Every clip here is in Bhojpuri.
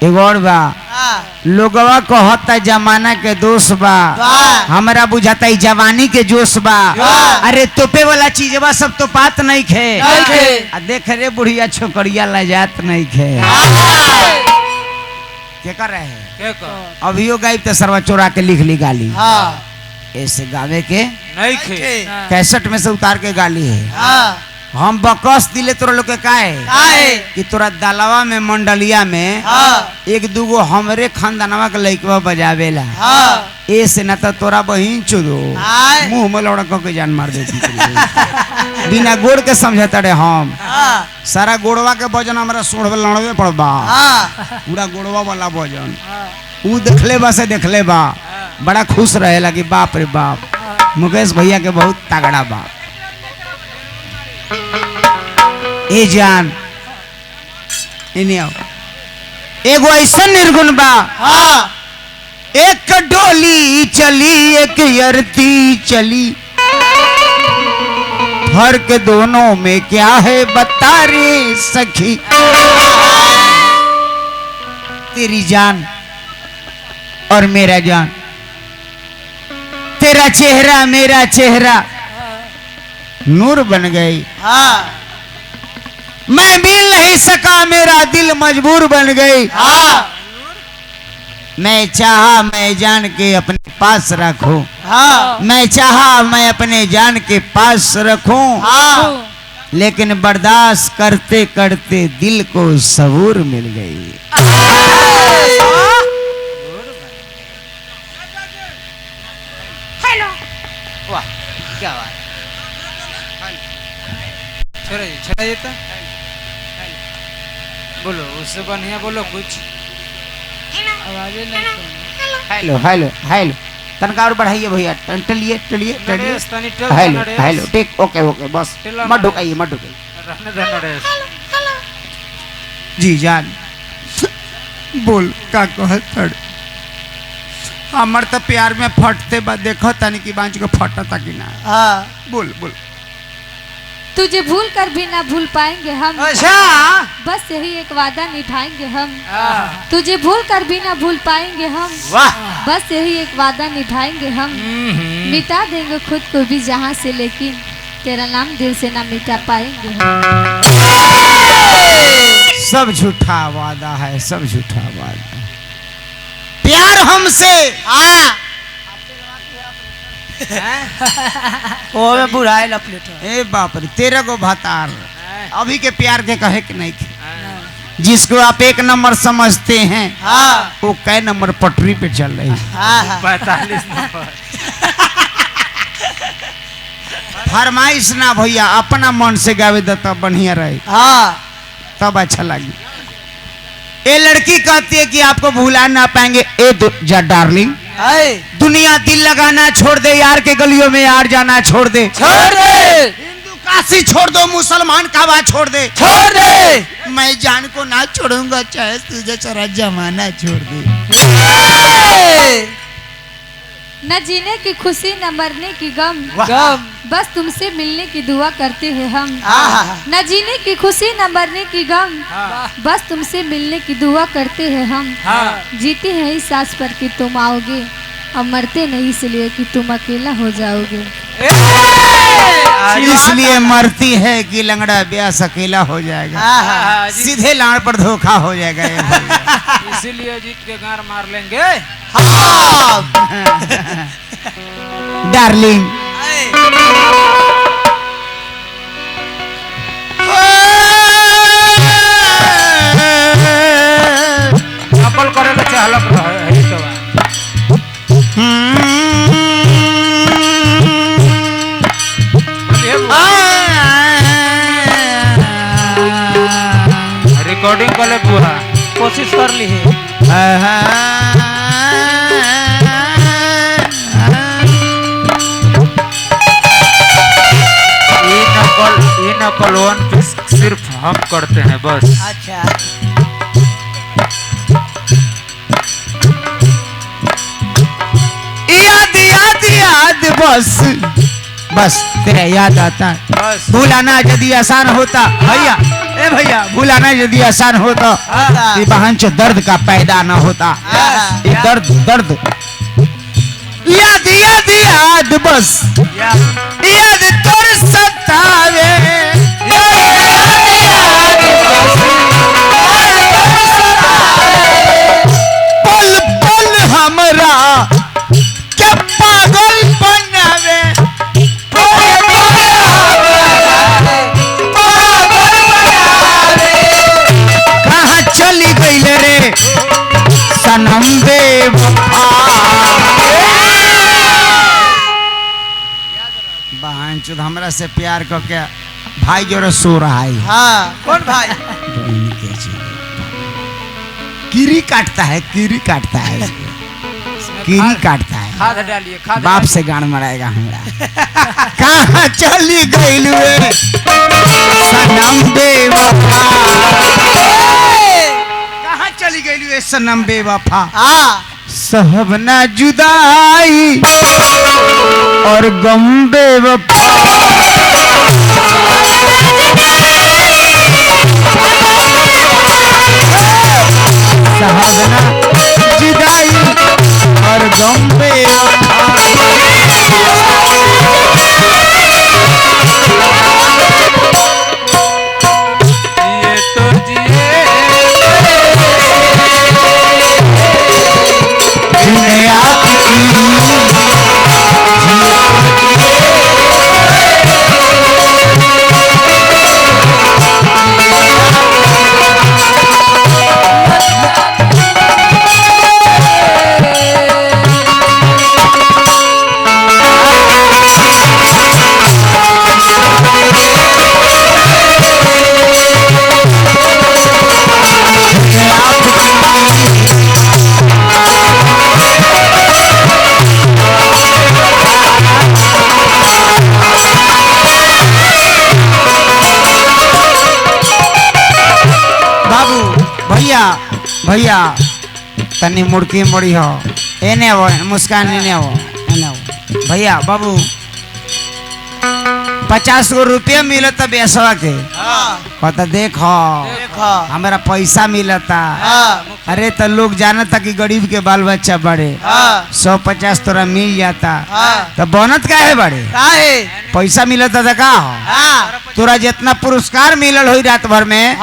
एगो और बा लोगवा कहता जमाना के दोष बा हमारा बुझाता जवानी के जोश बा। अरे तोपे वाला चीजवा सब तो पात नहीं खे देख रे बुढ़िया छोकरिया लजात नहीं खे क्या कर रहे हैं अभियो गायब तो सरवा चोरा के लिख ली गाली ऐसे गावे के नहीं खे कैसेट में से उतार के गाली है। हम बकस दिले तोरा लोग के काहे कि तोरा दलवा में मंडलिया में एक दूगो हमरे खानदानवा के लइकवा बजावेला ऐसे ना तो तोरा बहिन चुदो मुंह में लौड़ा के जान मार देती बिना गोड़ के समझता रे हम सारा गोड़वा के वजन हमरा सोढ़ लड़वे पड़बा पूरा गोड़वा वाला वजन ऊ देखले बा से देखले बा बड़ा खुश रहे लगी बाप रे बाप मुकेश भैया के बहुत तगड़ा बा। ए जान एगो ऐसा निर्गुण बा एक डोली चली एक यरती चली फर्क दोनों में क्या है बता रे सखी। तेरी जान और मेरा जान तेरा चेहरा मेरा चेहरा नूर बन गई मैं मिल नहीं सका मेरा दिल मजबूर बन गई मैं चाहा मैं जान के अपने पास रखूं मैं चाहा मैं अपने जान के पास रखूं लेकिन बर्दाश्त करते करते दिल को सबूर मिल गई। हेलो वाह क्या बात छड़ा तो बोलो उससे बढ़िया बोलो कुछ आवाज़ें नहीं। हेलो हेलो हेलो तनका और बढ़ाइए भैया टलिए टलिए टलिए हेलो हेलो ठीक ओके ओके बस मत ढुकाइए मत ढुकाइए रहने दो नरेश। जी जान बोल का कहत हमर तो प्यार में फटते बा देखो तनी की बांच को फटता कि ना बोल बोल तुझे भूल कर भी ना भूल पाएंगे हम अच्छा बस यही एक वादा निभाएंगे हम तुझे भूल कर भी ना भूल पाएंगे हम वाह बस यही एक वादा निभाएंगे हम मिटा देंगे खुद को भी जहाँ से लेकिन तेरा नाम दिल से ना मिटा पाएंगे हम। सब झूठा वादा है सब झूठा वादा प्यार हमसे ओ में बुढ़ाए लपलेट ए बाप रे तेरे को भातार अभी के प्यार के कहे कि नहीं थे जिसको आप एक नंबर समझते हैं वो कै नंबर पटरी पे चल रही है 45 नंबर फरमाइश ना भैया अपना मन से गावे देता बढ़िया रहे तब अच्छा लगी। ये लड़की कहती है कि आपको भुला ना पाएंगे ए जा डार्लिंग दुनिया दिल लगाना छोड़ दे यार के गलियों में यार जाना छोड़ दे हिंदू काशी छोड़ दो मुसलमान का बात छोड़ दे मैं जान को ना छोड़ूंगा चाहे तुझे सारा जमाना छोड़ दे। न जीने की खुशी न मरने की गम बस तुमसे मिलने की दुआ करते हैं हम न जीने की खुशी न मरने की गम बस तुमसे मिलने की दुआ करते हैं हम जीते हैं इस आस पर कि तुम आओगे और मरते नहीं इसलिए कि तुम अकेला हो जाओगे। इसलिए मरती है कि लंगड़ा ब्यास अकेला हो जाएगा सीधे लाड़ पर धोखा हो जाएगा इसीलिए जीत के गार मार लेंगे डार्लिंग नकल करे के चाहलक रहे तो रिकॉर्डिंग कर ले पूरा कोशिश कर ली है ये नकल वन सिर्फ हम करते हैं बस। अच्छा याद याद याद बस बस तेरा याद आता है बस भूलाना यदि आसान होता भैया ए भैया भुलाना यदि आसान हो तो ये बहन से दर्द का पैदा न होता। ये दर्द दर्द याद याद याद बस याद तोर सतावे पल पल हमरा क्या पागल बनावे कहाँ चली गई रे सनम बेवफा। बहन चुद हमरा से प्यार करके भाई जोरे सो रहा है। हाँ कौन भाई? कीरी काटता है, कीरी काटता है इसको। कीरी काटता है। खाद डालिए, खाद बाप से गाड़ मराएगा हमरा। कहाँ चली गई रे सनम बेवफा, कहाँ चली गई रे सनम बेवफा। सहब ना जुदाई और गम बेवफा। सहब ना जुदाई और गम बेवफा। ये तो जिए दुनिया भैया तनी मुड़की मुड़ी हो एने वो मुस्कान एने वो भैया बाबू 50 गो रुपया मिलता बेसवा के। कहता देखो हमारा पैसा मिलता। अरे तो लोग जानता कि गरीब के बाल बच्चा बड़े 150 तोरा मिल जाता तो बनत का है बड़े पैसा मिलता था का हो। तोरा जितना पुरस्कार मिलल हो रात भर में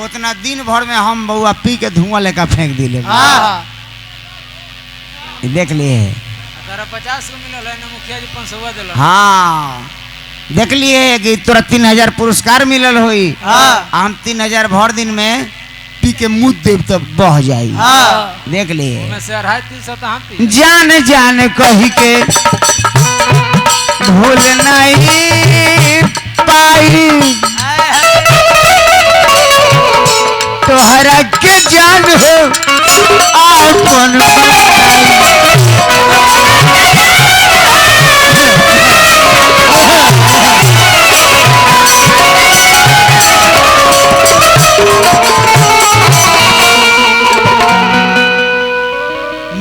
उतना दिन भर में हम बउआ पी के धुआं लेकर फेंक दिले। देख लिए 50 को मिलल है ना मुखिया जी 500 दिला। हाँ देख लिए कि तोरा 3000 पुरस्कार मिलल होई। हम 3000 भर दिन में पी के मुँह देव तब बह जाई। देख लिए जान जान कही के भूल नहीं पाई तोहरा के जान हो आपन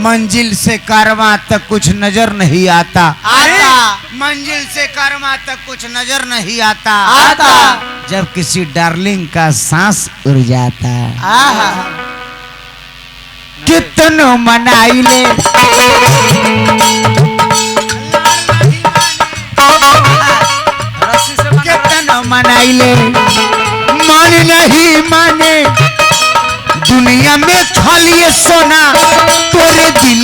मंजिल से कारवां तक कुछ नजर नहीं आता। मंजिल से कारवां तक कुछ नजर नहीं आता। जब किसी डार्लिंग का सांस उड़ जाता। कितनो मनाई ले कितनो मनाई ले मन नहीं माने दुनिया में खाली सोना तोरे दिल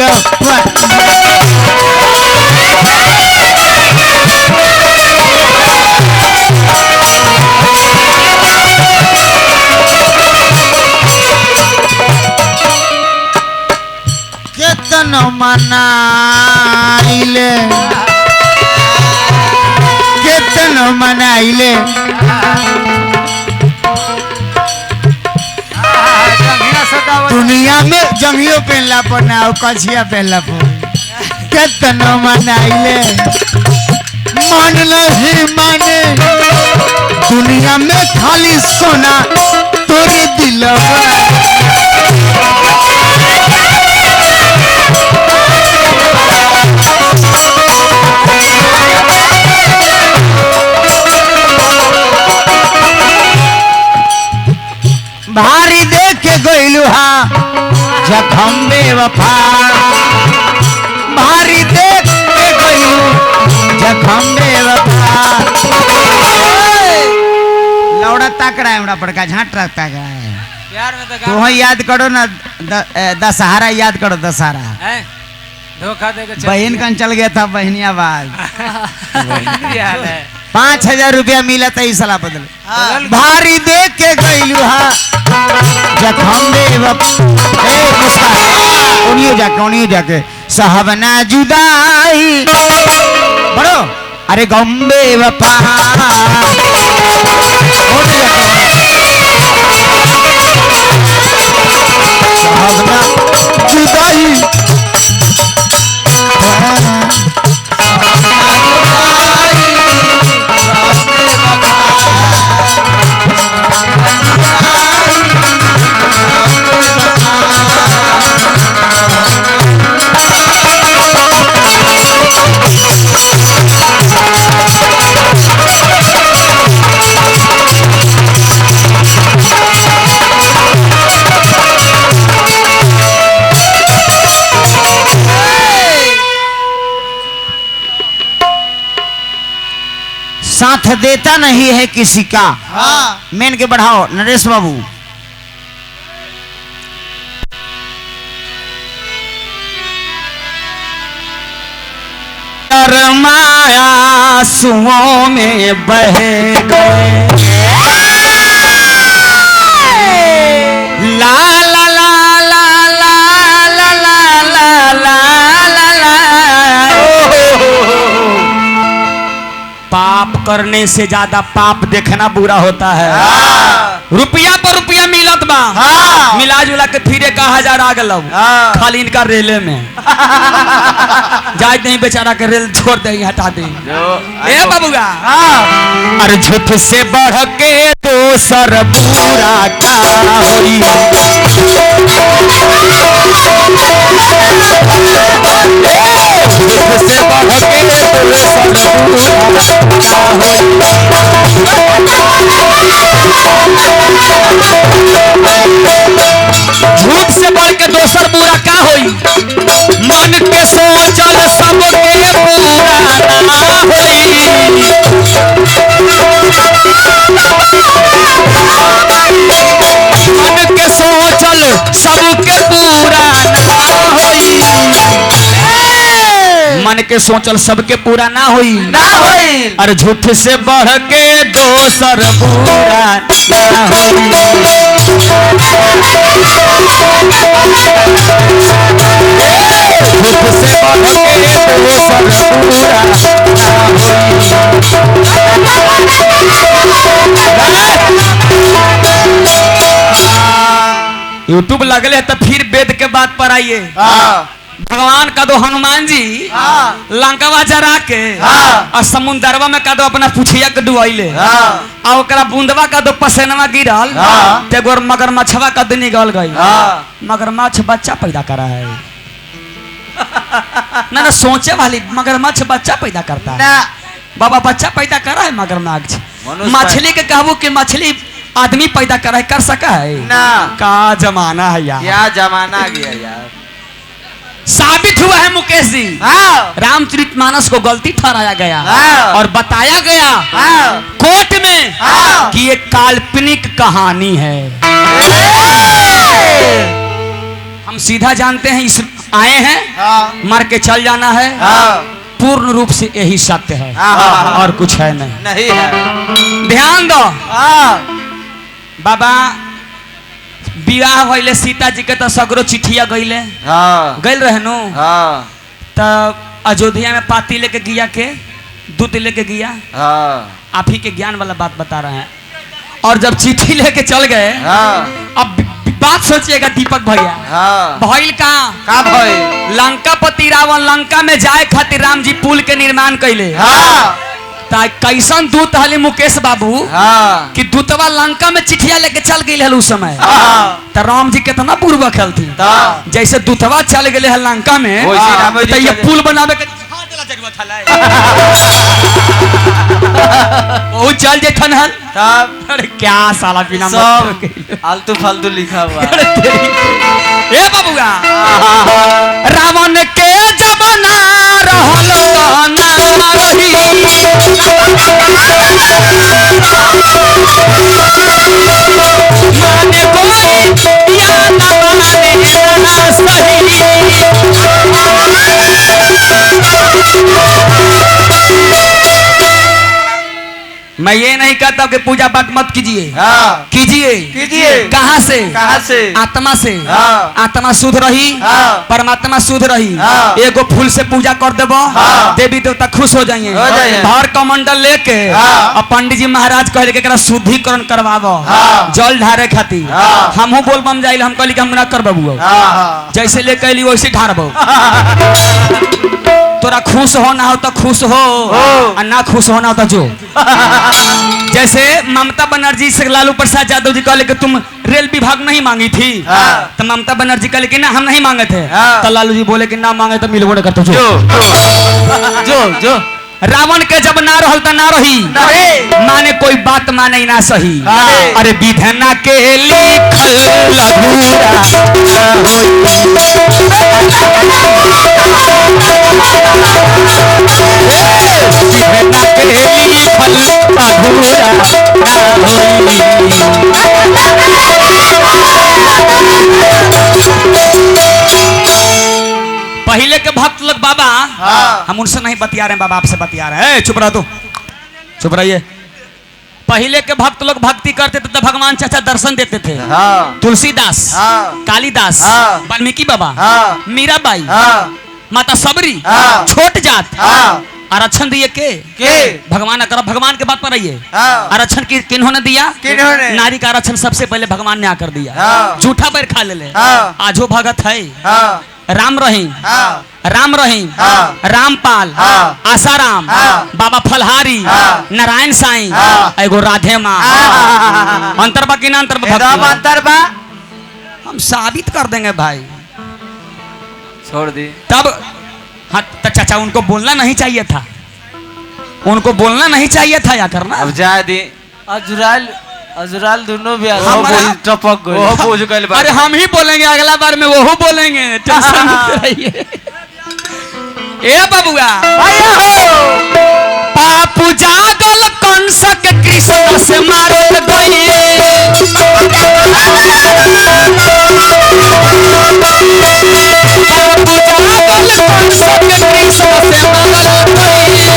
कितनो मनाइले कितनो मनाइले दुनिया में जंगियो पहनला पर ना कछिया पहनला पर कितनो मनाइले मन नहीं माने दुनिया में खाली सोना तोरे दिल हा जखम बेवफा भारी देख के गइलू जखम बेवफा लौड़ा ताकड़ा है बड़का झाट ताकड़ा है प्यार में तो तो याद करो ना दशहरा याद करो दशहरा हैं? धोखा देके चल बहन कन चल गया था बहनियाबाद दिया है 5,000 रुपया मिला था इस साला बदल बदल- भारी देख के गइलू हा जखम मुस्कान उनियो जाके साहबना जुदाई बड़ो अरे गम्बे वफा साहबना जुदाई साथ देता नहीं है किसी का। मेन के बढ़ाओ नरेश बाबू। माया सुओं में बह गए ला ला ला ला ला ला ला ला ला पाप करने से ज्यादा पाप देखना बुरा होता है। रुपया पर रुपया मिलत बा मिला जुला के फिर 1,000 आ गल खाली इनका रेले में जाए नहीं बेचारा के रेल छोड़ दे हटा दे ए बाबूगा। अरे झूठ से बढ़ के दोसर पूरा का होई झूठ से बढ़ के दोसर पूरा झूठ से बढ़ के दोसर बुरा का होई मन के सोचल सबके पूरा ना होई मन के सोचल सबके पूरा ना होई मन के सोचल सबके पूरा ना होई अरे झूठ से बढ़ के दोसर पूरा ना होई झूठ से बढ़ के दोसर पूरा ना होई। यूट्यूब लगले तो फिर वेद के बात पर आइए। भगवान का दो हनुमान जी लंकावा जरा के और समुंदरवा में का दो अपना पुछिया के डुआइले और ओकरा बूंदवा का दो पसेनवा गिरल तेगोर मगरमच्छवा का दो निकल गई। मगरमच्छ बच्चा पैदा करा है ना सोचे वाली मगरमच्छ बच्चा पैदा करता है बाबा बच्चा पैदा करा है मगरमच्छ। मछली के कहबो कि मछली आदमी पैदा करा है कर सका है ना का जमाना है यार क्या जमाना आ गया यार। साबित हुआ है मुकेश जी रामचरितमानस को गलती ठहराया गया और बताया गया कोर्ट में कि ये काल्पनिक कहानी है। हम सीधा जानते हैं इस आए हैं मर के चल जाना है पूर्ण रूप से यही सत्य है और कुछ है नहीं है। ध्यान दो बाबा विवाह भइले सीता जी के तो सगरो चिट्ठिया गइले गइल रहे नो तब अयोध्या में पाती लेके गया के दूध लेके गया आप ही के ज्ञान वाला बात बता रहे हैं। और जब चिट्ठी लेके चल गए अब बात सोचिएगा दीपक भैया भइल का भइल लंकापति रावण लंका में जाए खातिर राम जी पुल के निर्माण कैले कैसन दूत हले मुकेश बाबू कि दूतवा लंका में चिट्ठिया लेके चल गई है उस समय तो राम जी कितना पूर्वक खेलती जैसे दूतवा चल गए है लंका में तो ये पुल बनावे के जरूरत है वो चल जे खनहन तब अरे क्या साला बिना सब आलतू फालतू लिखा हुआ है। ए बबुआ रावण के जब ना रहल तो ना रही माने कोई या ना माने ना सही मैं ये नहीं कहता कि पूजा पाठ मत कीजिए, हाँ कीजिए कीजिए। कहाँ से? कहाँ से? आत्मा से। हाँ। आत्मा शुद्ध रही, हाँ। परमात्मा शुद्ध रही। हाँ। एगो फूल से पूजा कर देबो, हाँ। देवी देवता खुश हो जाइए। हो जाइए। भर कमंडल लेके हाँ। और पंडित जी महाराज कहले कि एकरा शुद्धिकरण करवाबो, हाँ। जल ढारे खातिर। हाँ। हमहू बोलबम जाइल, हम कहली कि हम ना करबबू, हाँ जैसे ले कहली वैसे ढारबो। तोरा खुश होना हो तो खुश हो और ना खुश होना हो तो जो। जैसे ममता बनर्जी से लालू प्रसाद यादव जी कहले कि तुम रेल विभाग नहीं मांगी थी, हाँ। तो ममता बनर्जी कहले कि ना हम नहीं मांगे थे, हाँ। तो लालू जी बोले कि ना मांगे तो मिलबो नहीं करते जो। जो रावण के जब ना रहल तो ना रही, माने कोई बात माने ना सही। हाँ। अरे विधना के लिखल विधना के लिखल अधूरा पहले के भक्त लोग बाबा, हाँ। हम उनसे नहीं बतिया रहे हैं बाबा, आपसे बतिया रहे हैं। चुप रहो, तो चुप रहिए। पहले के भक्त लोग भक्ति करते थे तो भगवान चाचा दर्शन देते थे। हाँ तुलसीदास, हाँ। कालिदास, हाँ। वाल्मीकि बाबा, हाँ। मीराबाई, हाँ माता सबरी, हाँ। छोट जात हाँ आरक्षण दिए के भगवान कर, भगवान के बात पर रहिए। हाँ। आरक्षण किन्होंने दिया? किन्होंने? नारी का आरक्षण सबसे पहले भगवान ने आकर दिया। हाँ। झूठा पैर खा ले। हाँ। आजो भगत है हाँ राम रहीम, हाँ राम रहीम, हाँ। रामपाल, हाँ। आसाराम, हाँ। बाबा फलहारी, हाँ। नारायण साईं, हाँ। एगो राधे माँ। हाँ। अंतर बा कि ना अंतर बा? एकदम अंतर बा। हम साबित कर देंगे भाई। छोड़ दी तब हाँ, तो चाचा उनको बोलना नहीं चाहिए था, उनको बोलना नहीं चाहिए था या करना। अब जाए दी अजुराल दोनों भी हमारा- टपक गए। वो बोझ गए बा। अरे हम ही बोलेंगे, अगला बार में वो बोलेंगे, टेंशन मत रहिए। ए बबुआ पापू जागल कंस के कृष्ण से मारल गइए। पापू जागल कंस के कृष्ण से मारल गइए।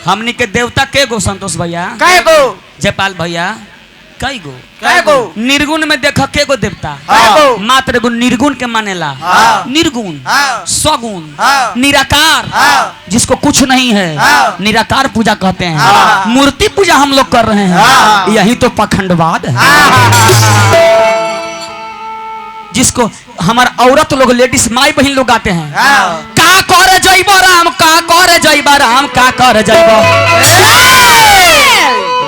हमनी के देवता के गो संतोष भैया? काय गो? जयपाल भैया कई गो? काय गो? निर्गुण में देखो के गो देवता? काय गो? मात्र एगो निर्गुण के मानेला। हाँ। निर्गुण, हाँ। सगुण, हाँ। निराकार, हाँ। जिसको कुछ नहीं है, हाँ। निराकार पूजा कहते हैं। हाँ। मूर्ति पूजा हम लोग कर रहे हैं, हाँ। यही तो पाखंडवाद है। जिसको हमारा औरत लोग, लेडीज माई बहन लोग आते हैं, हाँ। का करे जइबो राम, का करे जइबो राम, का करे जइबो।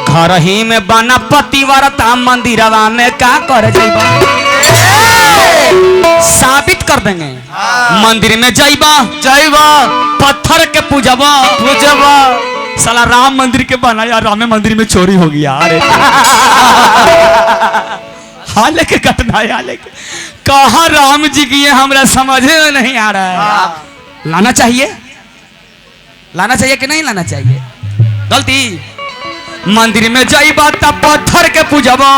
घर ही में बना पतिव्रता, मंदिरवा में का करे जइबो। साबित कर देंगे। मंदिर में जइबो, पत्थर के पूजबो, साला राम मंदिर के बनाया, राम मंदिर में चोरी हो गया। अरे हाल के घटना है, हाल के कहा राम जी की ये हमरा समझ में नहीं आ रहा है। लाना चाहिए, लाना चाहिए कि नहीं लाना चाहिए? गलती। मंदिर में जाइबा तब पत्थर के पूजबा।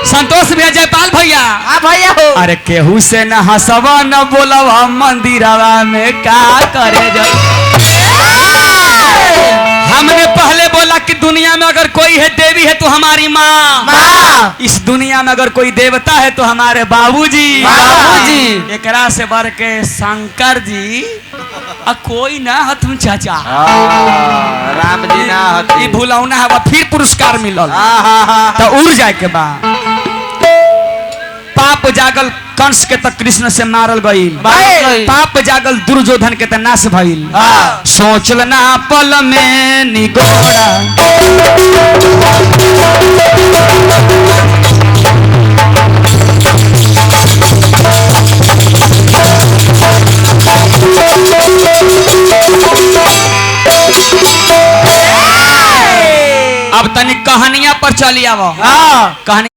संतोष भैया, जयपाल भैया, हाँ भैया हो। अरे केहू से न हंसवा न बोलवा, मंदिरवा में का करे जा। हमने पहले बोला कि दुनिया में अगर कोई है देवी है तो हमारी माँ, इस दुनिया में अगर कोई देवता है तो हमारे बाबूजी। बाबूजी। एकरा से बढ़ के शंकर जी कोई ना है तुम चाचा। राम जी ना ई भुलौना है, फिर पुरस्कार मिलल तो उड़ जाए के बा। पाप जागल कंस के तक कृष्ण से मारल गईल, पाप जागल दुर्योधन के तक नाश भइल। सोचल ना पल में निगोड़ा, अब तनी कहानियां पर चली आवो। कहानी